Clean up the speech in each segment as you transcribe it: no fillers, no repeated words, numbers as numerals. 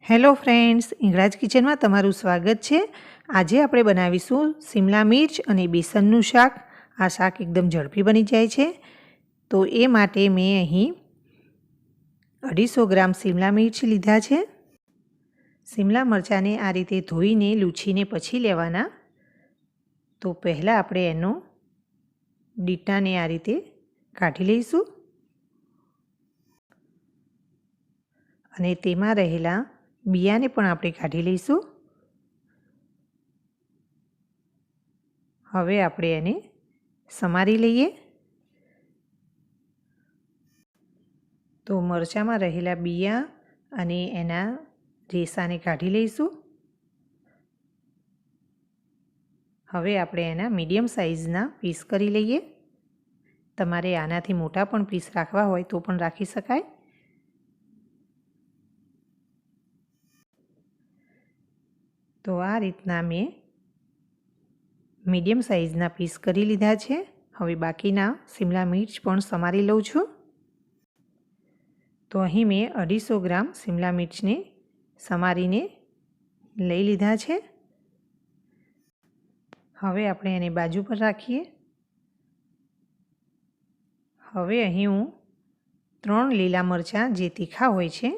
Hello friends, ઇંગરાજ કિચનમાં તમારું સ્વાગત છે। આજે આપણે બનાવીશું શિમલા મિર્ચ અને બેસનનું શાક। આ શાક એકદમ ઝડપી બની જાય છે। તો એ માટે મેં અહીં 250 ગ્રામ શિમલા મિર્ચ લીધા છે। શિમલા મરચાંને આ રીતે ધોઈને લૂછીને પછી લેવાના। તો પહેલાં આપણે એનો ડીટાને આ રીતે કાઢી લઈશું અને તેમાં રહેલા બિયાને પણ આપણે કાઢી લઈશું। હવે આપણે એને સમારી લઈએ। તો મરચાંમાં રહેલા બિયા અને એના રેસાને કાઢી લઈશું। હવે આપણે એના મીડિયમ સાઇઝના પીસ કરી લઈએ। તમારે આનાથી મોટા પણ પીસ રાખવા હોય તો પણ રાખી શકાય। તો આ રીતના મેં મીડિયમ સાઇઝના પીસ કરી લીધા છે। હવે બાકીના શિમલા મિર્ચ પણ સમારી લઉં છું। તો અહીં મેં 250 ગ્રામ શિમલા મિર્ચને સમારીને લઈ લીધા છે। હવે આપણે એને બાજુ પર રાખીએ। હવે અહીં હું 3 લીલા મરચાં જે તીખા હોય છે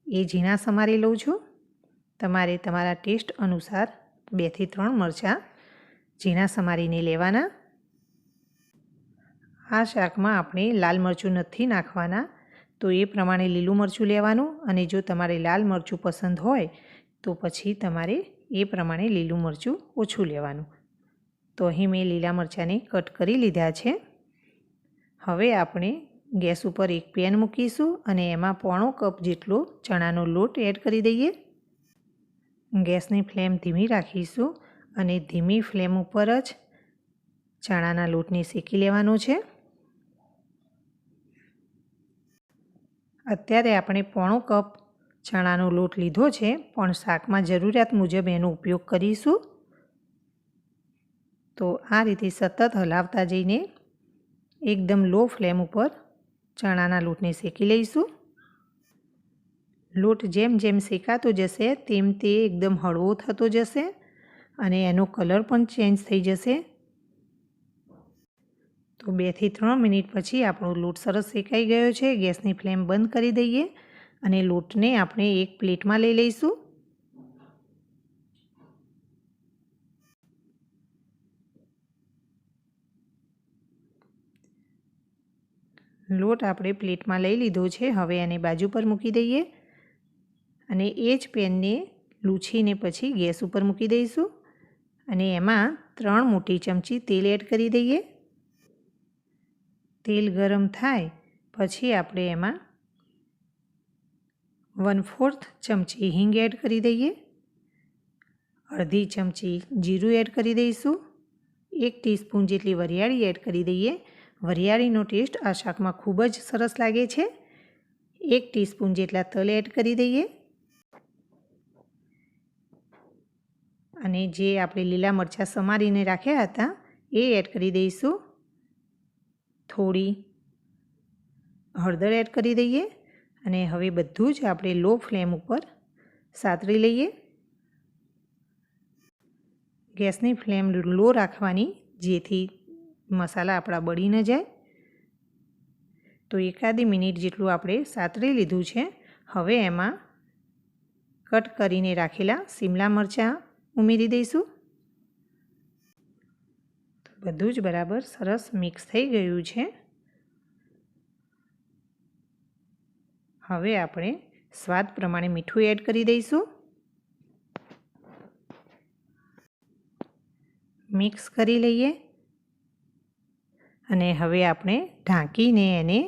એ ઝીણા સમારી લઉં છું। તમારે તમારા ટેસ્ટ અનુસાર 2 થી 3 મરચાં ઝીણા સમારીને લેવાના। આ શાકમાં આપણે લાલ મરચું નથી નાખવાના, તો એ પ્રમાણે લીલું મરચું લેવાનું અને જો તમારે લાલ મરચું પસંદ હોય તો પછી તમારે એ પ્રમાણે લીલું મરચું ઓછું લેવાનું। તો અહીં મેં લીલા મરચાંને કટ કરી લીધા છે। હવે આપણે ગેસ ઉપર એક પેન મૂકીશું અને એમાં 1/4 કપ જેટલો ચણાનો લોટ એડ કરી દઈએ। ગેસની ફ્લેમ ધીમી રાખીશું અને ધીમી ફ્લેમ ઉપર જ ચણાના લોટને શેકી લેવાનો છે। અત્યારે આપણે 1/4 કપ ચણાનો લોટ લીધો છે, પણ શાકમાં જરૂરિયાત મુજબ એનો ઉપયોગ કરીશું। તો આ રીતે સતત હલાવતા જઈને એકદમ લો ફ્લેમ ઉપર ચણાના લોટને શેકી લઈશું। લોટ જેમ જેમ શેકાતો જશે તેમ તે એકદમ હળવો થતો જશે અને એનો કલર પણ ચેન્જ થઈ જશે। તો 2 થી 3 મિનિટ પછી આપણો લોટ સરસ શેકાઈ ગયો છે। ગેસની ફ્લેમ બંધ કરી દઈએ અને લોટને આપણે એક પ્લેટમાં લઈ લઈશું। લોટ આપણે પ્લેટમાં લઈ લીધો છે। હવે એને બાજુ પર મૂકી દઈએ અને એ જ પેનને લૂછીને પછી ગેસ ઉપર મૂકી દઈશું અને એમાં 3 મોટી ચમચી તેલ એડ કરી દઈએ। તેલ ગરમ થાય પછી આપણે એમાં 1/4 ચમચી હિંગ એડ કરી દઈએ। અડધી ચમચી જીરું એડ કરી દઈશું। 1 ટીસ્પૂન જેટલી વરિયાળી એડ કરી દઈએ। વરિયાળીનો ટેસ્ટ આ શાકમાં ખૂબ જ સરસ લાગે છે। 1 ટીસ્પૂન જેટલા તલ એડ કરી દઈએ અને જે આપણે લીલા મરચાં સમારીને રાખ્યા હતા એ એડ કરી દઈશું। થોડી હળદર એડ કરી દઈએ અને હવે બધું જ આપણે લો ફ્લેમ ઉપર સાતરી લઈએ। ગેસની ફ્લેમ લો રાખવાની, જેથી મસાલા આપણા બળી ન જાય। તો એકાદી મિનિટ જેટલું આપણે સાતરી લીધું છે। હવે એમાં કટ કરીને રાખેલા શિમલા મરચાં ઉમેરી દઈશું। બધું જ બરાબર સરસ મિક્સ થઈ ગયું છે। હવે આપણે સ્વાદ પ્રમાણે મીઠું એડ કરી દઈશું। મિક્સ કરી લઈએ અને હવે આપણે ઢાંકીને એને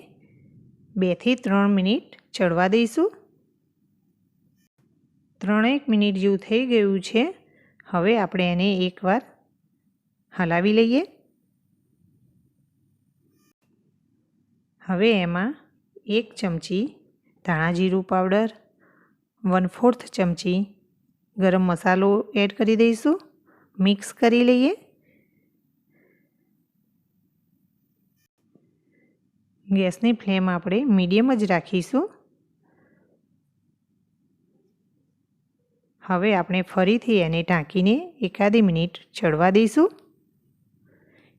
2 થી 3 મિનિટ ચડવા દઈશું। 3 મિનિટ જેવું થઈ ગયું છે। હવે આપણે એને એકવાર હલાવી લઈએ। હવે એમાં 1 ચમચી ધાણા જીરું પાવડર, 1/4 ચમચી ગરમ મસાલો એડ કરી દઈશું। મિક્સ કરી લઈએ। ગેસની ફ્લેમ આપણે મીડિયમ જ રાખીશું। હવે આપણે ફરીથી એને ઢાંકીને એકાદી મિનિટ ચડવા દઈશું.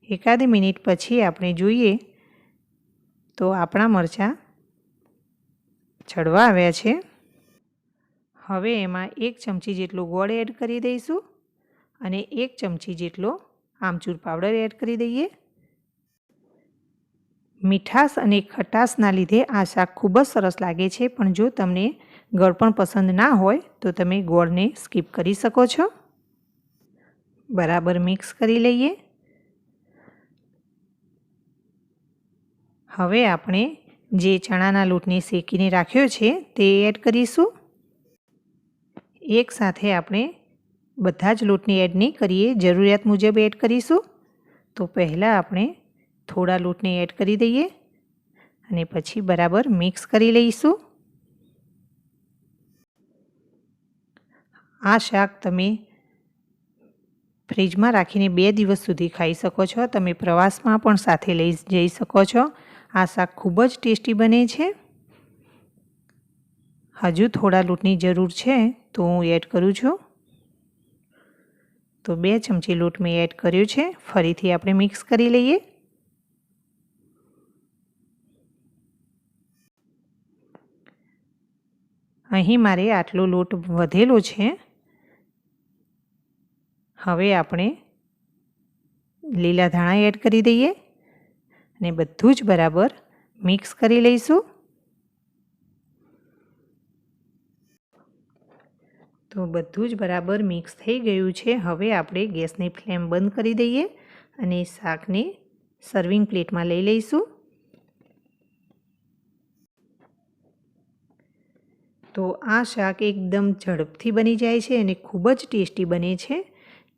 એકાદી મિનિટ પછી આપણે જોઈએ તો આપણા મરચાં ચડવા આવ્યા છે. હવે એમાં 1 ચમચી જેટલો ગોળ એડ કરી દઈશું અને 1 ચમચી જેટલો આમચૂર પાવડર એડ કરી દઈએ. મીઠાશ અને ખટાશના લીધે આ શાક ખૂબ જ સરસ લાગે છે, પણ જો તમને ગળપણ પસંદ ના હોય તો તમે ગોળને સ્કીપ કરી શકો છો. બરાબર મિક્સ કરી લઈએ. હવે આપણે જે ચણાના લોટને શેકીને રાખ્યો છે તે એડ કરીશું. એકસાથે આપણે બધા જ લોટને એડ નહીં કરીએ, જરૂરિયાત મુજબ એડ કરીશું. તો પહેલાં આપણે થોડા લોટને એડ કરી દઈએ અને પછી બરાબર મિક્સ કરી લઈશું. આ શાક તમે ફ્રીજમાં રાખીને 2 દિવસ સુધી ખાઈ શકો છો. તમે પ્રવાસમાં પણ સાથે લઈ જઈ શકો છો. આ શાક ખૂબ જ ટેસ્ટી બને છે. હજુ થોડા લોટની જરૂર છે તો હું એડ કરું છું. તો 2 ચમચી લોટ મેં એડ કર્યો છે. ફરીથી આપણે મિક્સ કરી લઈએ. અહીં મારે આટલો લોટ વધેલો છે. હવે આપણે લીલા ધાણા એડ કરી દઈએ અને બધું જ બરાબર મિક્સ કરી લઈશું. તો બધું જ બરાબર મિક્સ થઈ ગયું છે. હવે આપણે ગેસની ફ્લેમ બંધ કરી દઈએ અને શાકને સર્વિંગ પ્લેટમાં લઈ લઈશું. તો આ શાક એકદમ ઝડપથી બની જાય છે અને ખૂબ જ ટેસ્ટી બને છે.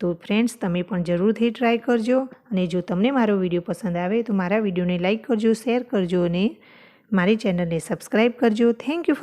તો ફ્રેન્ડ્સ, તમે પણ જરૂરથી ટ્રાય કરજો. અને જો તમને મારો વિડીયો પસંદ આવે તો મારા વિડીયોને લાઇક કરજો, શેર કરજો અને મારી ચેનલને સબસ્ક્રાઈબ કરજો. Thank you for